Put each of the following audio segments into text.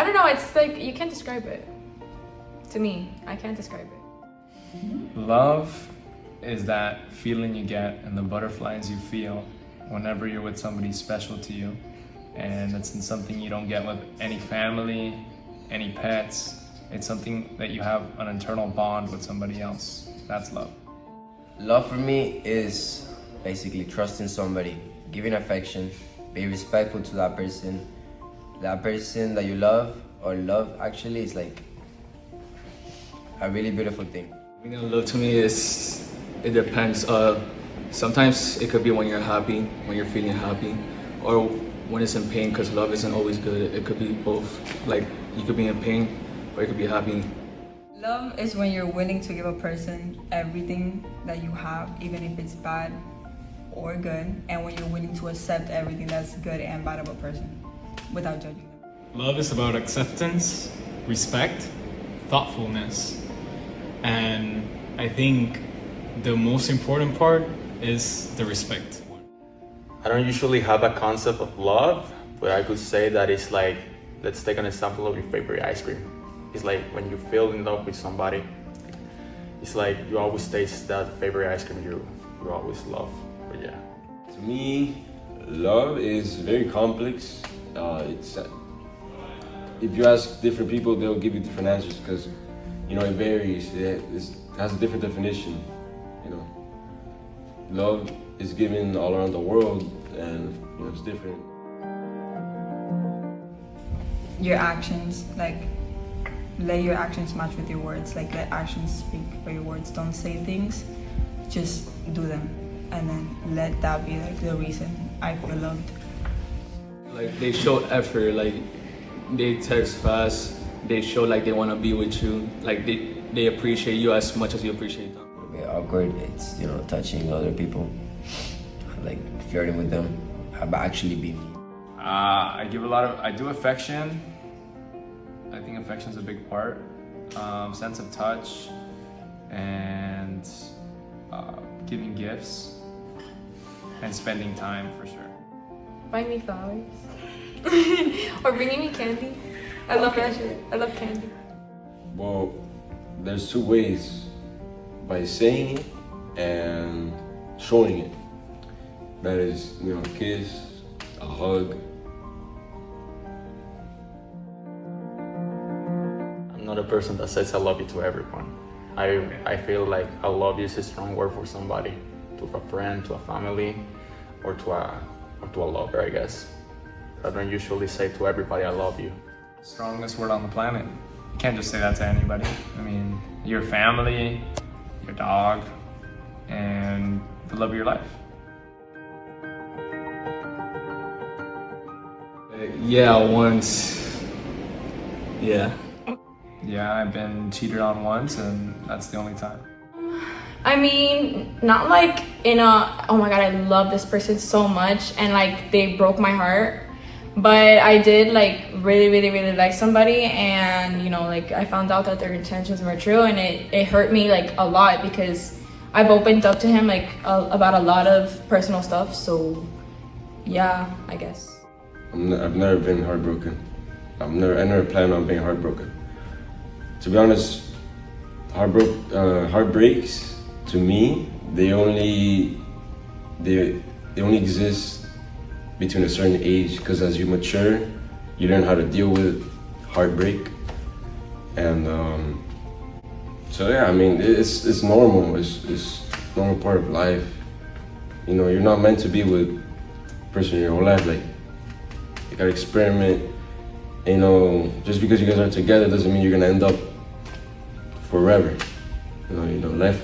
I don't know, it's like, you can't describe it. To me, I can't describe it. Love is that feeling you get and the butterflies you feel whenever you're with somebody special to you. And it's something you don't get with any family, any pets. It's something that you have an internal bond with somebody else. That's love. Love for me is basically trusting somebody, giving affection, be respectful to that person. That person that you love, or love actually, is like a really beautiful thing. Meaning of love to me is, it depends. Sometimes it could be when you're happy, when you're feeling happy, or when it's in pain, because love isn't always good. It could be both. Like, you could be in pain, or you could be happy. Love is when you're willing to give a person everything that you have, even if it's bad or good, and when you're willing to accept everything that's good and bad of a person without judging them. Love is about acceptance, respect, thoughtfulness, and I think the most important part is the respect. I don't usually have a concept of love, but I could say that it's like, let's take an example of your favorite ice cream. It's like when you feel in love with somebody, it's like you always taste that favorite ice cream you always love. But yeah. To me, love is very complex. If you ask different people, they'll give you different answers because, you know, it varies. It has a different definition. You know, love is given all around the world, and you know, it's different. Your actions, like, let your actions match with your words. Like, let actions speak for your words. Don't say things, just do them, and then let that be like the reason I feel loved. Like, they show effort, like they text fast, they show like they want to be with you, like they appreciate you as much as you appreciate them. A bit awkward, it's, you know, touching other people, like flirting with them, but actually be me. I do affection. I think affection's a big part. Sense of touch and giving gifts and spending time for sure. Buying me flowers. Or bringing me candy. I love that shit. I love candy. Well, there's two ways: by saying it and showing it. That is, you know, a kiss, a hug. I'm not a person that says I love you to everyone. I feel like I love you is a strong word for somebody, to a friend, to a family, or to a lover, I guess. I don't usually say to everybody I love you. Strongest word on the planet. You can't just say that to anybody. I mean, your family, your dog, and the love of your life. Yeah, once. Yeah. Yeah, I've been cheated on once, and that's the only time. I mean, not like in a, oh my god, I love this person so much and like they broke my heart. But I did like really like somebody, and you know, like I found out that their intentions were true, and it hurt me like a lot because I've opened up to him like about a lot of personal stuff. So yeah, I guess. I've never been heartbroken. I never planned on being heartbroken. To be honest, heartbreaks to me, they only exist between a certain age, because as you mature, you learn how to deal with heartbreak. And so yeah, I mean, it's normal. It's a normal part of life. You know, you're not meant to be with a person your whole life. Like, you gotta experiment. You know, just because you guys are together doesn't mean you're gonna end up forever. You know, life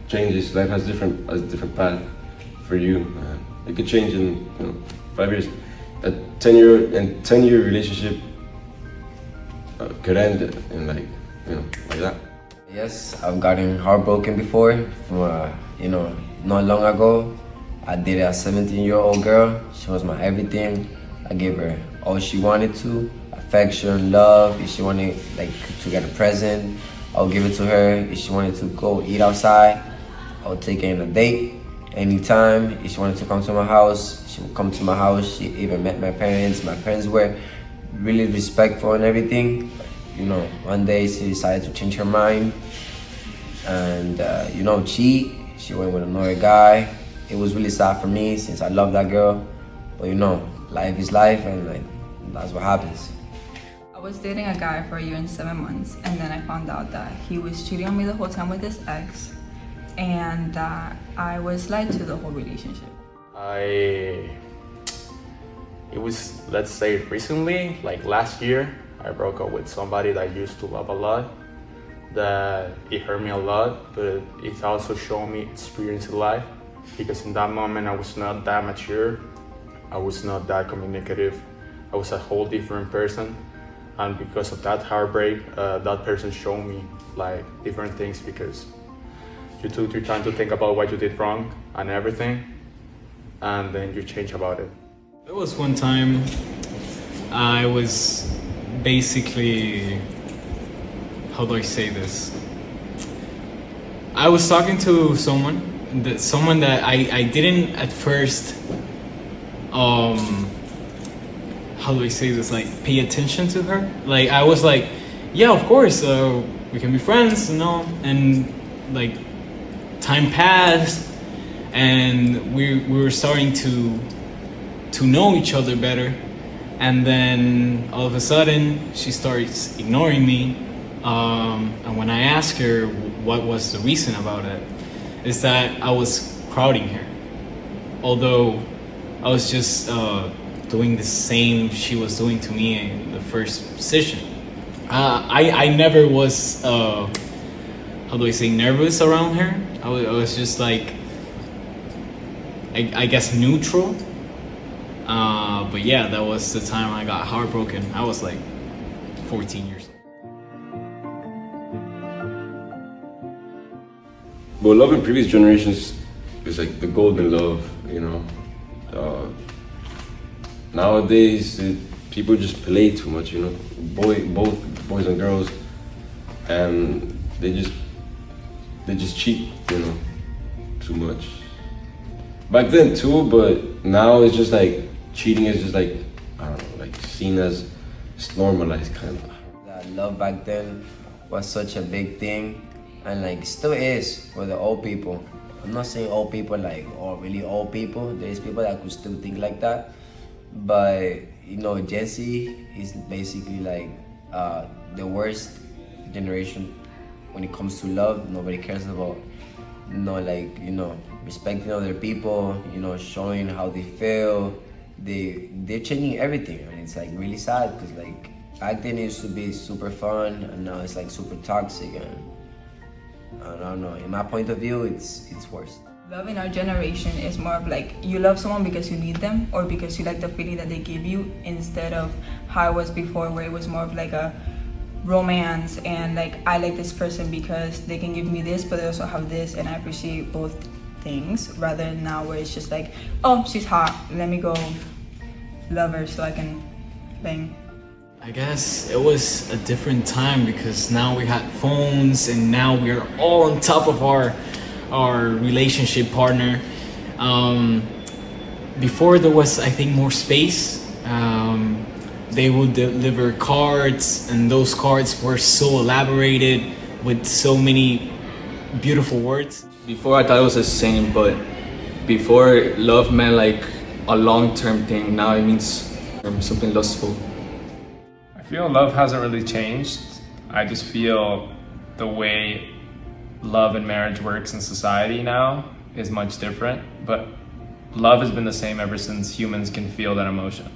changes. Life has a different path for you. It could change in 5 years. A 10-year relationship could end in like that. Yes, I've gotten heartbroken before. From not long ago, I dated a 17-year-old girl. She was my everything. I gave her all she wanted to, affection, love. If she wanted to get a present, I'll give it to her. If she wanted to go eat outside, I'll take her on a date. Anytime, if she wanted to come to my house, she would come to my house. She even met my parents. My parents were really respectful and everything. You know, one day she decided to change her mind and, you know, cheat. She went with another guy. It was really sad for me since I love that girl. But you know, life is life, and like, that's what happens. I was dating a guy for 1 year and 7 months, and then I found out that he was cheating on me the whole time with his ex, and that I was lied to the whole relationship. It was, let's say, recently, like last year, I broke up with somebody that I used to love a lot. That it hurt me a lot, but it also showed me experience in life, because in that moment I was not that mature, I was not that communicative, I was a whole different person, and because of that heartbreak, that person showed me like different things, because you took your time to think about what you did wrong and everything, and then you change about it. There was one time I was basically, how do I say this? I was talking to someone that I didn't at first, how do I say this, like pay attention to her. Like I was like, yeah, of course, we can be friends, you know, and like time passed and we were starting to know each other better, and then all of a sudden she starts ignoring me, and when I asked her what was the reason about it, is that I was crowding her, although I was just doing the same she was doing to me in the first session. I never was how do I say, nervous around her. I was just like, I guess neutral. But yeah, that was the time I got heartbroken. I was like 14 years old. But love in previous generations is like the golden love, you know. Nowadays, people just play too much, you know. Both boys and girls, and they just cheat, you know, too much. Back then too, but now it's just like cheating is just like, I don't know, like seen as it's normalized kind of. That love back then was such a big thing, and like still is for the old people. I'm not saying old people like, or really old people. There's people that could still think like that, but you know, Gen Z is basically like the worst generation when it comes to love. Nobody cares about, you know, like, you know, respecting other people, you know, showing how they feel. They're changing everything, and it's like really sad, because like back then it used to be super fun, and now it's like super toxic, and I don't know, in my point of view, it's worse. Love in our generation is more of like, you love someone because you need them, or because you like the feeling that they give you, instead of how it was before, where it was more of like a romance, and like, I like this person because they can give me this, but they also have this, and I appreciate both things, rather than now where it's just like, oh, she's hot, let me go love her so I can bang. I guess it was a different time, because now we had phones, and now we are all on top of our relationship partner. Before there was, I think, more space. They would deliver cards, and those cards were so elaborated with so many beautiful words. Before I thought it was the same, but before love meant like a long-term thing. Now it means something lustful. I feel love hasn't really changed. I just feel the way love and marriage works in society now is much different, but love has been the same ever since humans can feel that emotion.